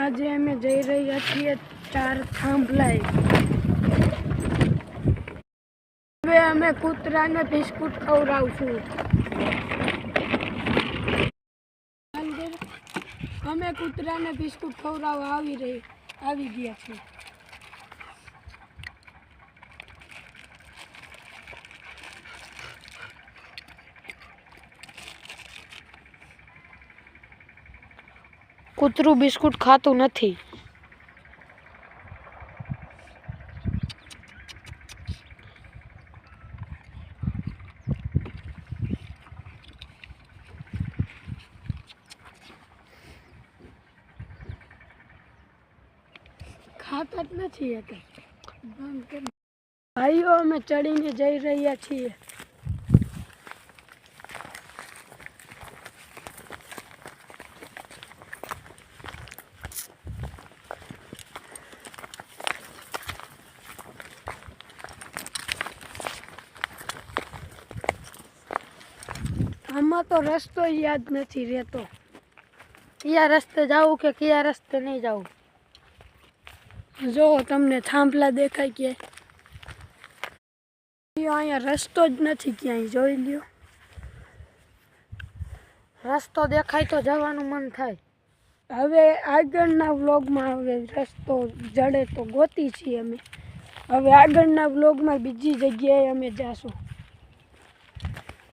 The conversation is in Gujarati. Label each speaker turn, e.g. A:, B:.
A: આજે અમે જઈ રહ્યા છીએ 4 થાંભલાએ। હવે અમે કૂતરાને બિસ્કુટ ખવડાવશું। અમે કૂતરાને બિસ્કુટ ખવડાવવા આવી ગયા છીએ। કૂતરું બિસ્કુટ ખાતું નથી। ખાતા જ નથી એ તો। ભાઈઓ અમે ચડીને જઈ રહ્યા છીએ। આમાં તો રસ્તો યાદ નથી રહેતો, કયા રસ્તે જાવું કે કયા રસ્તે નહીં જાવું। જો તમને થાંભલા દેખાય કે અહીંયા રસ્તો જ નથી ક્યાંય, જોઈ લ્યો। રસ્તો દેખાય તો જવાનું મન થાય। હવે આગળના વ્લોગમાં હવે રસ્તો જડે તો ગોતી છીએ અમે। હવે આગળના વ્લોગમાં બીજી જગ્યાએ અમે જાશું।